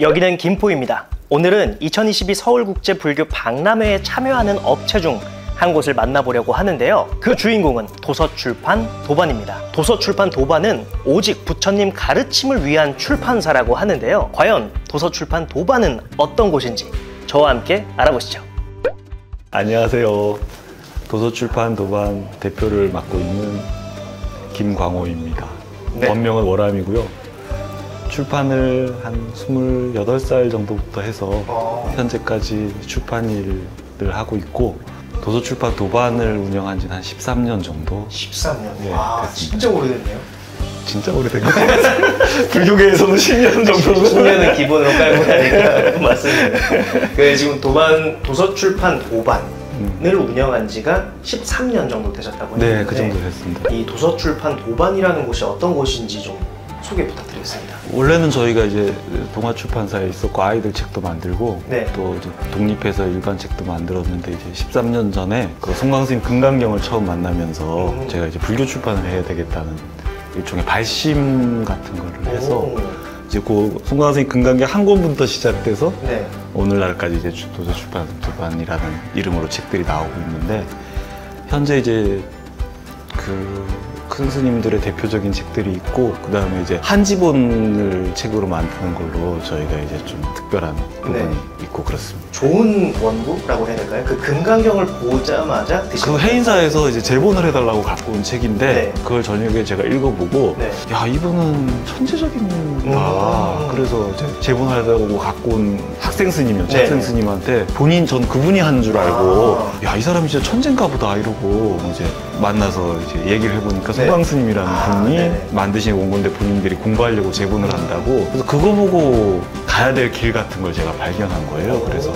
여기는 김포입니다. 오늘은 2022 서울국제불교 박람회에 참여하는 업체 중 한 곳을 만나보려고 하는데요. 그 주인공은 도서출판 도반입니다. 도서출판 도반은 오직 부처님 가르침을 위한 출판사라고 하는데요. 과연 도서출판 도반은 어떤 곳인지 저와 함께 알아보시죠. 안녕하세요. 도서출판 도반 대표를 맡고 있는 김광호입니다. 네. 본명은 월암이고요. 출판을 한 28살 정도부터 해서 현재까지 출판 일을 하고 있고, 도서출판 도반을 운영한 지는 한 13년 정도. 13년? 네, 와, 됐습니다. 진짜 오래됐네요. 진짜 오래된 것 같아요. 불교계에서는 10년 정도. 10년은 기본으로 깔고 가니까 맞습니다. 그 지금 도서출판 도반을 운영한 지가 13년 정도 되셨다고 했는데, 네, 그 정도 됐습니다. 이 도서출판 도반이라는 곳이 어떤 곳인지 좀 소개 부탁드리겠습니다. 원래는 저희가 이제 동아출판사에 있었고 아이들 책도 만들고, 네. 또 이제 독립해서 일반 책도 만들었는데, 이제 13년 전에 그 송광스님 금강경을 처음 만나면서 제가 이제 불교 출판을 해야 되겠다는 일종의 발심 같은 거를 해서 이제 그 송광스님 금강경 한 권부터 시작돼서 네. 오늘날까지 이제 도서출판 도반이라는 이름으로 책들이 나오고 있는데, 현재 이제 그 큰 스님들의 대표적인 책들이 있고, 그 다음에 이제 한지본을 책으로 만드는 걸로 저희가 이제 좀 특별한 부분이 있고 그렇습니다. 좋은 원고라고 해야 될까요? 그 금강경을 보자마자 그 해인사에서 이제 제본을 해달라고 갖고 온 책인데, 네. 그걸 저녁에 제가 읽어보고, 네. 야, 이분은 천재적인다. 그래서 이제 제본하려고 갖고 온 학생 스님이었죠. 네. 학생 스님한테 전 그분이 한 줄 알고, 야, 이 사람이 진짜 천재인가 보다 이러고 이제 만나서 이제 얘기를 해보니까 네. 송광스님이라는 분이 네네. 만드신 원고인데 본인들이 공부하려고 제본을 한다고. 그래서 그거 보고 가야 될 길 같은 걸 제가 발견한 거예요. 그래서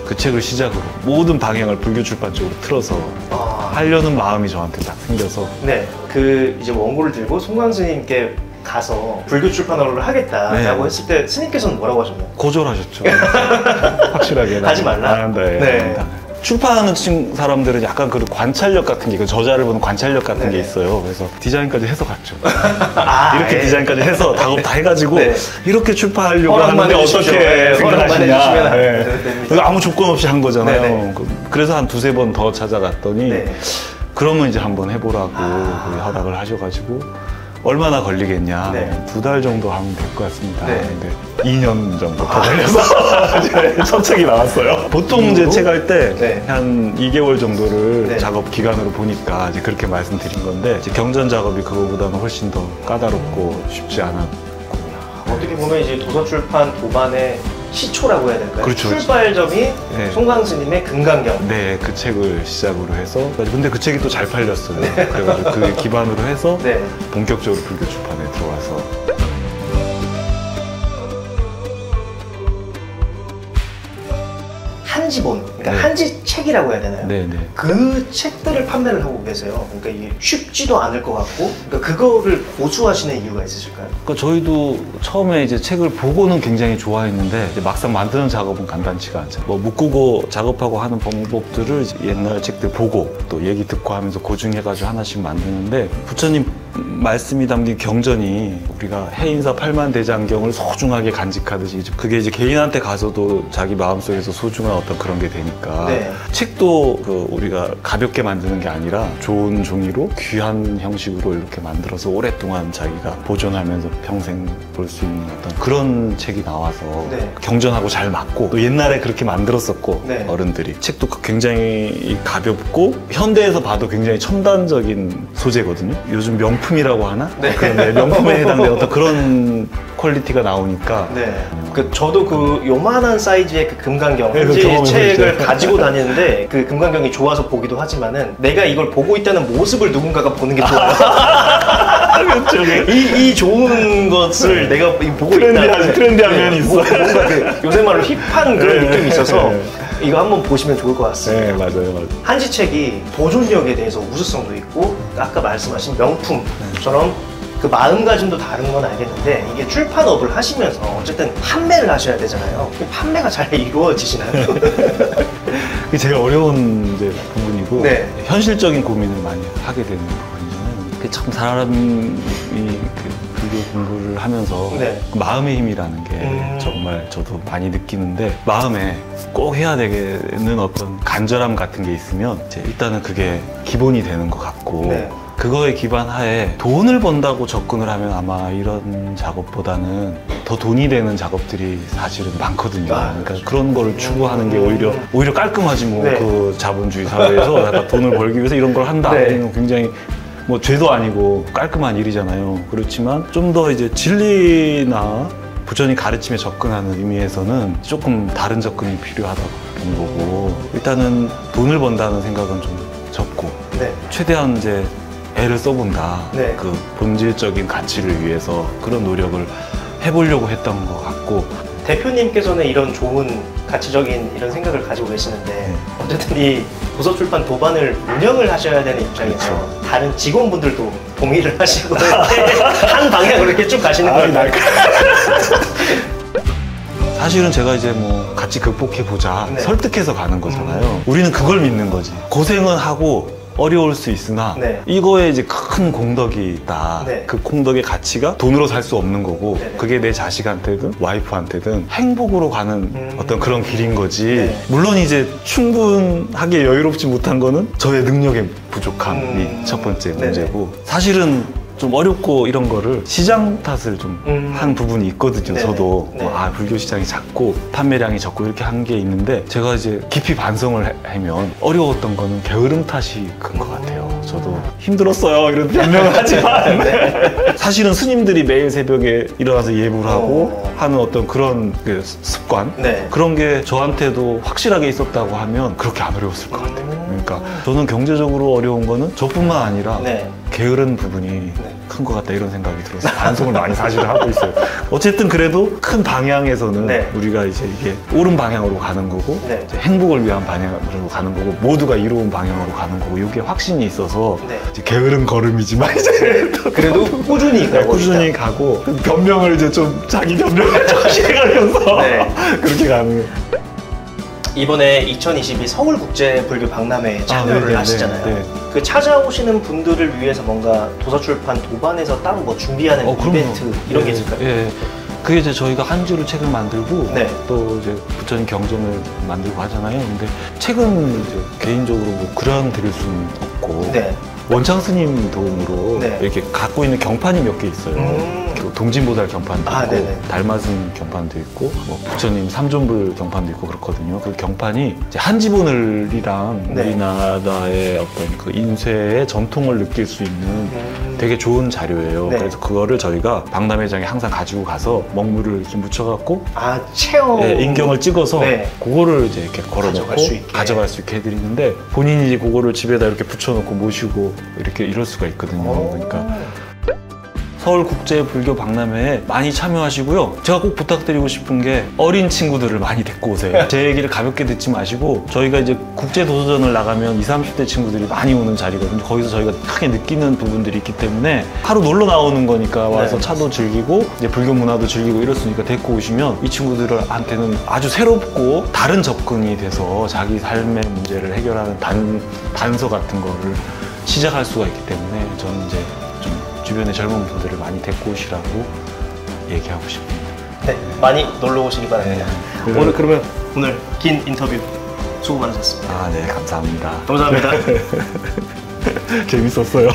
그 책을 시작으로 모든 방향을 불교 출판 쪽으로 틀어서 하려는 마음이 저한테 딱 생겨서. 네, 그 이제 원고를 들고 송광스님께 가서 불교 출판어를 하겠다라고 네. 했을 때 스님께서는 뭐라고 하셨나요? 거절하셨죠. 확실하게. 하지 말라? 안 한다. 예, 네. 안 한다. 출판하는 사람들은 약간 그 관찰력 같은 게, 그 저자를 보는 관찰력 같은 게 있어요. 그래서 디자인까지 해서 갔죠. 이렇게 디자인까지 해서 작업 다 해가지고 네. 이렇게 출판하려고 허락만 하는데 해주십시오. 어떻게 네, 허락만 생각하시냐. 해주시면 네. 됩니다. 그래서 아무 조건 없이 한 거잖아요. 네네. 그래서 한 두세 번 더 찾아갔더니 네. 그러면 이제 한번 해보라고 허락을 하셔가지고, 얼마나 걸리겠냐. 네. 2달 정도 하면 될 것 같습니다. 네. 근데 2년 정도 더 걸려서 첫 책이 나왔어요. 보통 이제 책 할 때 한 2개월 정도를 네. 작업 기간으로 보니까 이제 그렇게 말씀드린 건데, 이제 경전 작업이 그거보다는 훨씬 더 까다롭고 쉽지 않았고. 어떻게 보면 이제 도서출판 도반의 시초라고 해야 될까요? 그렇죠. 출발점이 네. 송광스님의 금강경. 네, 그 책을 시작으로 해서. 근데 그 책이 또 잘 팔렸어요. 그래가지고 그 기반으로 해서 네. 본격적으로 불교 출판에 들어와서. 한지본, 그러니까 네. 한지책이라고 해야 되나요? 네네. 그 책들을 판매를 하고 계세요. 그러니까 이게 쉽지도 않을 것 같고, 그러니까 그거를 고수하시는 이유가 있으실까요? 그러니까 저희도 처음에 이제 책을 보고는 굉장히 좋아했는데, 이제 막상 만드는 작업은 간단치가 않죠. 뭐 묶고 작업하고 하는 방법들을 이제 옛날 책들 보고 또 얘기 듣고 하면서 고증해가지고 하나씩 만드는데, 부처님 말씀이 담긴 경전이 우리가 해인사 팔만대장경을 소중하게 간직하듯이, 그게 이제 개인한테 가서도 자기 마음속에서 소중한 어떤 그런 게 되니까. 네. 책도 그 우리가 가볍게 만드는 게 아니라 좋은 종이로 귀한 형식으로 이렇게 만들어서 오랫동안 자기가 보존하면서 평생 볼 수 있는 어떤 그런 책이 나와서 네. 경전하고 잘 맞고, 또 옛날에 그렇게 만들었었고, 네. 어른들이. 책도 굉장히 가볍고 현대에서 봐도 굉장히 첨단적인 소재거든요. 요즘 명품이라고 하나? 네. 그런 명품에 해당되는 어떤 그런 퀄리티가 나오니까. 네. 그 저도 그 요만한 사이즈의 그 금강경 네, 그 한지 경험을 책을 했죠. 가지고 다니는데, 그 금강경이 좋아서 보기도 하지만은 내가 이걸 보고 있다는 모습을 누군가가 보는 게 좋아요. 그렇죠. 이 좋은 것을 내가 보고 있다. 트렌디한 면이 있어. 뭔가 그 요새 말로 힙한 그런 네. 느낌이 있어서 네. 이거 한번 보시면 좋을 것 같습니다. 네, 맞아요. 한지책이 보존력에 대해서 우수성도 있고, 아까 말씀하신 명품처럼 그 마음가짐도 다른 건 알겠는데, 이게 출판업을 하시면서 어쨌든 판매를 하셔야 되잖아요. 판매가 잘 이루어지시나요? 그게 제일 어려운 이제 부분이고, 네. 현실적인 고민을 많이 하게 되는 부분이잖아요. 참 사람이 불교 공부를 하면서 네. 마음의 힘이라는 게 정말 저도 많이 느끼는데, 마음에 꼭 해야 되는 어떤 간절함 같은 게 있으면 이제 일단은 그게 기본이 되는 것 같고, 네. 그거에 기반하에 돈을 번다고 접근을 하면 아마 이런 작업보다는 더 돈이 되는 작업들이 사실은 많거든요. 아, 그러니까 그런 거를 추구하는 게 오히려 깔끔하지 뭐. 네. 그 자본주의 사회에서 약간 돈을 벌기 위해서 이런 걸 한다. 네. 이건 굉장히 뭐 죄도 아니고 깔끔한 일이잖아요. 그렇지만 좀 더 이제 진리나 부처님 가르침에 접근하는 의미에서는 조금 다른 접근이 필요하다고 보는 거고, 일단은 돈을 번다는 생각은 좀 접고 네. 최대한 이제 애를 써본다. 네. 그 본질적인 가치를 위해서 그런 노력을 해보려고 했던 것 같고. 대표님께서는 이런 좋은 가치적인 이런 생각을 가지고 계시는데 어쨌든 이 도서출판 도반을 운영을 하셔야 되는 입장에서 그렇죠. 다른 직원분들도 동의를 하시고 한 방향으로 이렇게 쭉 가시는 거예요. 사실은 제가 이제 뭐 같이 극복해보자 네. 설득해서 가는 거잖아요. 우리는 그걸 믿는 거지. 고생은 하고 어려울 수 있으나 네. 이거에 이제 큰 공덕이 있다. 네. 그 공덕의 가치가 돈으로 살 수 없는 거고, 네. 그게 내 자식한테든 와이프한테든 행복으로 가는 어떤 그런 길인 거지. 네. 물론 이제 충분하게 여유롭지 못한 거는 저의 능력의 부족함이 첫 번째 문제고, 사실은 좀 어렵고 이런 거를 시장 탓을 좀 한 부분이 있거든요. 네네. 저도 네. 불교 시장이 작고 판매량이 적고 이렇게 한 게 있는데, 제가 이제 깊이 반성을 하면 어려웠던 거는 게으름 탓이 큰 것 같아요. 저도 힘들었어요 이런 변명을 하지만 사실은 스님들이 매일 새벽에 일어나서 예불 하고 하는 어떤 그런 그 습관, 네. 그런 게 저한테도 확실하게 있었다고 하면 그렇게 안 어려웠을 것 같아요. 그러니까 저는 경제적으로 어려운 거는 저뿐만 아니라 네. 게으른 부분이 큰 것 같다 이런 생각이 들어서 반성을 많이 사실은 하고 있어요. 어쨌든 그래도 큰 방향에서는 네. 우리가 이제 이게 옳은 방향으로 가는 거고, 네. 이제 행복을 위한 방향으로 가는 거고, 모두가 이로운 방향으로 가는 거고, 이게 확신이 있어서 네. 이제 게으른 걸음이지만 이제 또 그래도 꾸준히 가고 꾸준히 있다. 가고, 변명을 이제 좀 자기 변명을 조금씩 해가면서 네. 그렇게 가는 거예요. 이번에 2022 서울국제불교 박람회에 참여를 네네네. 하시잖아요. 네. 그 찾아오시는 분들을 위해서 뭔가 도서출판 도반에서 따로 뭐 준비하는 그럼요. 이벤트 이런 게 있을까요? 예. 그게 이제 저희가 한 주로 책을 만들고 네. 또 이제 부처님 경전을 만들고 하잖아요. 근데 책은 이제 개인적으로 뭐 그냥 드릴 수는 없고, 네. 원창 스님 도움으로 네. 이렇게 갖고 있는 경판이 몇 개 있어요. 그 동진보살 경판도 있고, 네네. 달마승 경판도 있고, 뭐 부처님 삼존불 경판도 있고 그렇거든요. 그 경판이 이제 한지보늘이랑 네. 우리나라의 어떤 그 인쇄의 전통을 느낄 수 있는 되게 좋은 자료예요. 네. 그래서 그거를 저희가 박람회장에 항상 가지고 가서 먹물을 이렇게 묻혀갖고 체험. 인경을 찍어서 네. 그거를 이제 이렇게 걸어놓고 가져갈 수 있게. 해드리는데, 본인이 이제 그거를 집에다 이렇게 붙여놓고 모시고 이렇게 이럴 수가 있거든요. 그러니까 서울국제불교 박람회에 많이 참여하시고요. 제가 꼭 부탁드리고 싶은 게 어린 친구들을 많이 데리고 오세요. 제 얘기를 가볍게 듣지 마시고, 저희가 이제 국제도서전을 나가면 20, 30대 친구들이 많이 오는 자리거든요. 거기서 저희가 크게 느끼는 부분들이 있기 때문에 하루 놀러 나오는 거니까 와서 네. 차도 즐기고 이제 불교 문화도 즐기고 이렇으니까 데리고 오시면 이 친구들한테는 아주 새롭고 다른 접근이 돼서 자기 삶의 문제를 해결하는 단서 같은 거를 시작할 수가 있기 때문에, 저는 이제 좀 주변의 젊은 분들을 많이 데리고 오시라고 얘기하고 싶습니다. 네, 많이 놀러 오시기 바랍니다. 네. 오늘 긴 인터뷰 수고 많으셨습니다. 네, 감사합니다. 감사합니다. 재밌었어요.